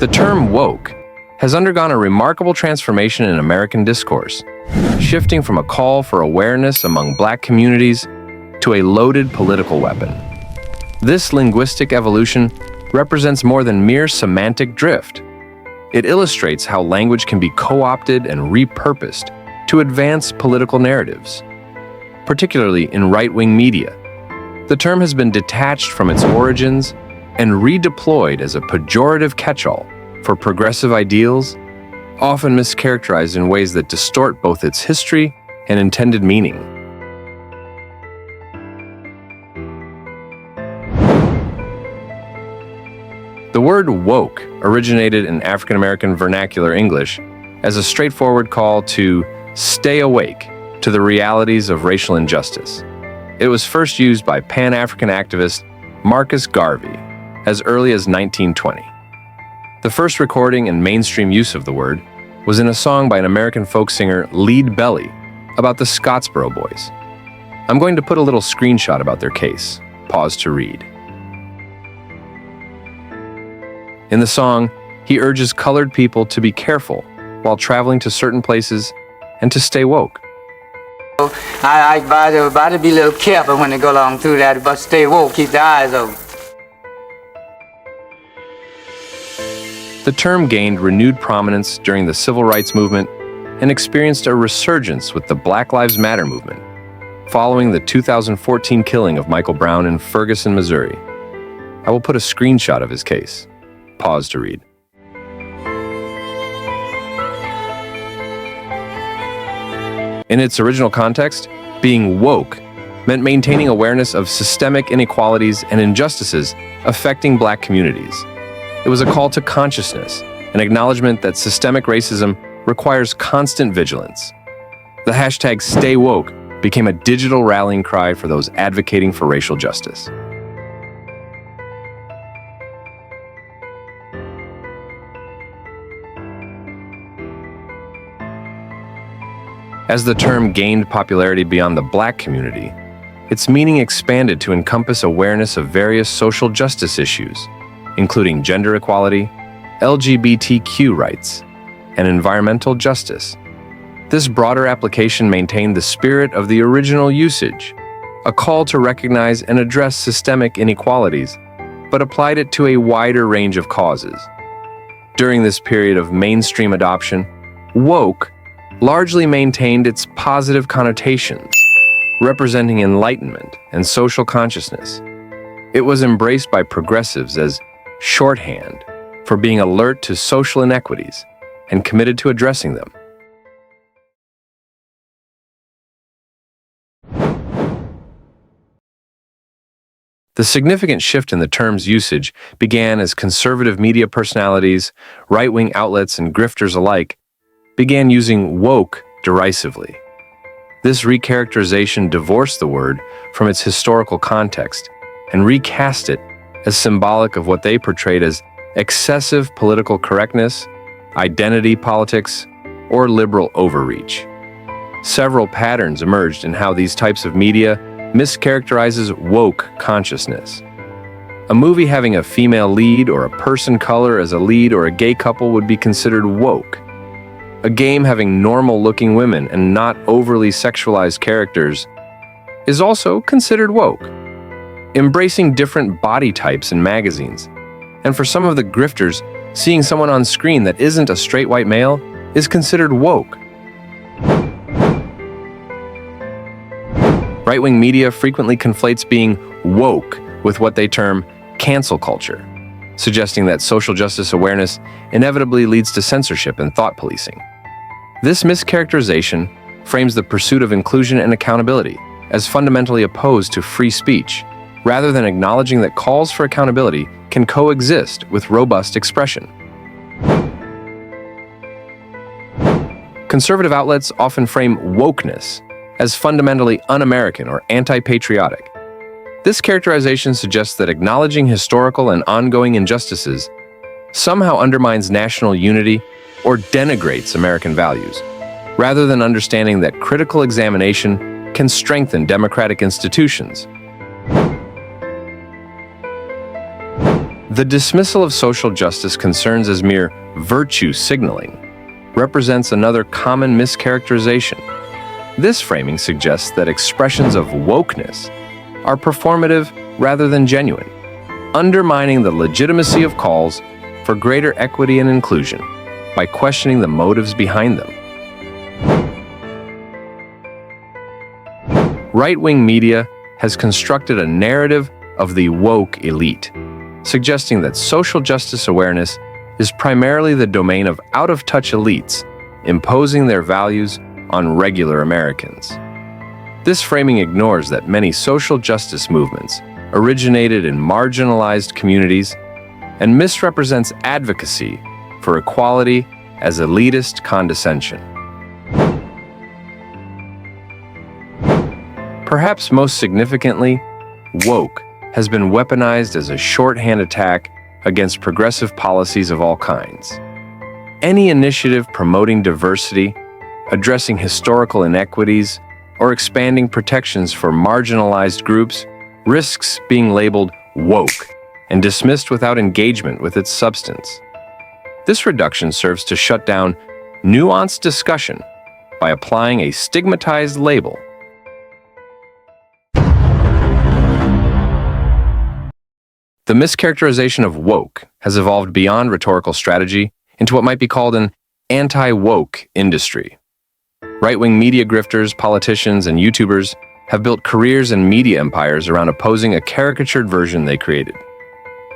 The term woke has undergone a remarkable transformation in American discourse, shifting from a call for awareness among Black communities to a loaded political weapon. This linguistic evolution represents more than mere semantic drift. It illustrates how language can be co-opted and repurposed to advance political narratives, particularly in right-wing media. The term has been detached from its origins and redeployed as a pejorative catch-all for progressive ideals, often mischaracterized in ways that distort both its history and intended meaning. The word woke originated in African American vernacular English as a straightforward call to stay awake to the realities of racial injustice. It was first used by Pan-African activist Marcus Garvey as early as 1920. The first recording and mainstream use of the word was in a song by an American folk singer, Lead Belly, about the Scottsboro Boys. I'm going to put a little screenshot about their case. Pause to read. In the song, he urges colored people to be careful while traveling to certain places and to stay woke. I advise everybody to be a little careful when they go along through that, but stay woke, keep their eyes open. The term gained renewed prominence during the civil rights movement and experienced a resurgence with the Black Lives Matter movement, following the 2014 killing of Michael Brown in Ferguson, Missouri. I will put a screenshot of his case. Pause to read. In its original context, being woke meant maintaining awareness of systemic inequalities and injustices affecting Black communities. It was a call to consciousness, an acknowledgement that systemic racism requires constant vigilance. The hashtag #StayWoke became a digital rallying cry for those advocating for racial justice. As the term gained popularity beyond the Black community, its meaning expanded to encompass awareness of various social justice issues, including gender equality, LGBTQ rights, and environmental justice. This broader application maintained the spirit of the original usage, a call to recognize and address systemic inequalities, but applied it to a wider range of causes. During this period of mainstream adoption, woke largely maintained its positive connotations, representing enlightenment and social consciousness. It was embraced by progressives as shorthand for being alert to social inequities and committed to addressing them. The significant shift in the term's usage began as conservative media personalities, right-wing outlets, and grifters alike began using woke derisively. This recharacterization divorced the word from its historical context and recast it as symbolic of what they portrayed as excessive political correctness, identity politics, or liberal overreach. Several patterns emerged in how these types of media mischaracterizes woke consciousness. A movie having a female lead or a person color as a lead or a gay couple would be considered woke. A game having normal-looking women and not overly sexualized characters is also considered woke. Embracing different body types in magazines, and for some of the grifters, seeing someone on screen that isn't a straight white male is considered woke. Right-wing media frequently conflates being woke with what they term cancel culture, suggesting that social justice awareness inevitably leads to censorship and thought policing. This mischaracterization frames the pursuit of inclusion and accountability as fundamentally opposed to free speech, rather than acknowledging that calls for accountability can coexist with robust expression. Conservative outlets often frame wokeness as fundamentally un-American or anti-patriotic. This characterization suggests that acknowledging historical and ongoing injustices somehow undermines national unity or denigrates American values, rather than understanding that critical examination can strengthen democratic institutions. The dismissal of social justice concerns as mere virtue signaling represents another common mischaracterization. This framing suggests that expressions of wokeness are performative rather than genuine, undermining the legitimacy of calls for greater equity and inclusion by questioning the motives behind them. Right-wing media has constructed a narrative of the woke elite, suggesting that social justice awareness is primarily the domain of out-of-touch elites imposing their values on regular Americans. This framing ignores that many social justice movements originated in marginalized communities and misrepresents advocacy for equality as elitist condescension. Perhaps most significantly, woke has been weaponized as a shorthand attack against progressive policies of all kinds. Any initiative promoting diversity, addressing historical inequities, or expanding protections for marginalized groups risks being labeled woke and dismissed without engagement with its substance. This reduction serves to shut down nuanced discussion by applying a stigmatized label. The mischaracterization of woke has evolved beyond rhetorical strategy into what might be called an anti-woke industry. Right-wing media grifters, politicians, and YouTubers have built careers and media empires around opposing a caricatured version they created.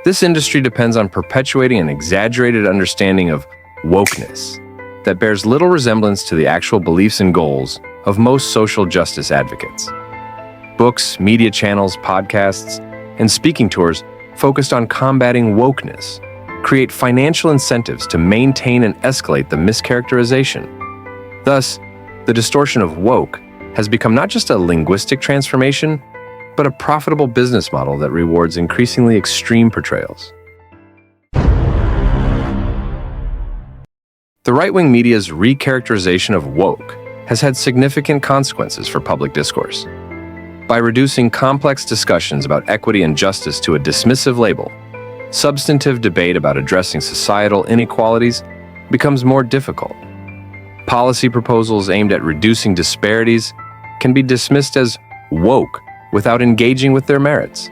This industry depends on perpetuating an exaggerated understanding of wokeness that bears little resemblance to the actual beliefs and goals of most social justice advocates. Books, media channels, podcasts, and speaking tours focused on combating wokeness create financial incentives to maintain and escalate the mischaracterization. Thus, the distortion of woke has become not just a linguistic transformation, but a profitable business model that rewards increasingly extreme portrayals. The right-wing media's recharacterization of woke has had significant consequences for public discourse. By reducing complex discussions about equity and justice to a dismissive label, substantive debate about addressing societal inequalities becomes more difficult. Policy proposals aimed at reducing disparities can be dismissed as woke without engaging with their merits.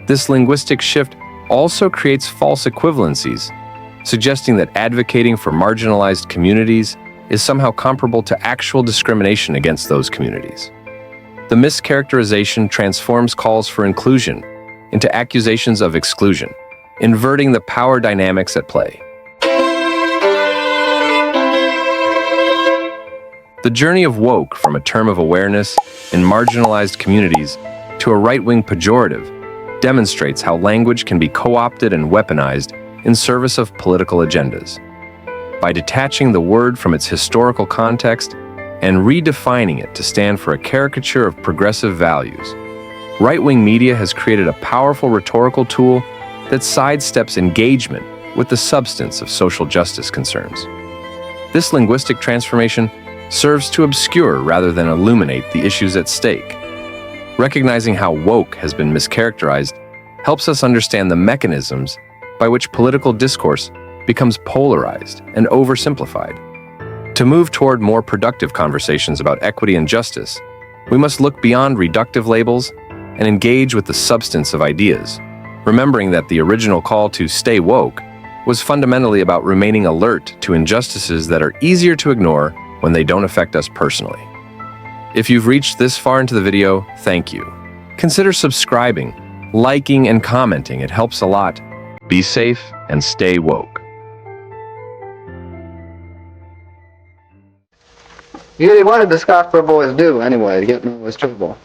This linguistic shift also creates false equivalencies, suggesting that advocating for marginalized communities is somehow comparable to actual discrimination against those communities. The mischaracterization transforms calls for inclusion into accusations of exclusion, inverting the power dynamics at play. The journey of woke from a term of awareness in marginalized communities to a right-wing pejorative demonstrates how language can be co-opted and weaponized in service of political agendas. By detaching the word from its historical context and redefining it to stand for a caricature of progressive values, right-wing media has created a powerful rhetorical tool that sidesteps engagement with the substance of social justice concerns. This linguistic transformation serves to obscure rather than illuminate the issues at stake. Recognizing how woke has been mischaracterized helps us understand the mechanisms by which political discourse becomes polarized and oversimplified. To move toward more productive conversations about equity and justice, we must look beyond reductive labels and engage with the substance of ideas, remembering that the original call to stay woke was fundamentally about remaining alert to injustices that are easier to ignore when they don't affect us personally. If you've reached this far into the video, thank you. Consider subscribing, liking, and commenting. It helps a lot. Be safe and stay woke. Usually, what did the Scottsboro boys do anyway to get in all this trouble?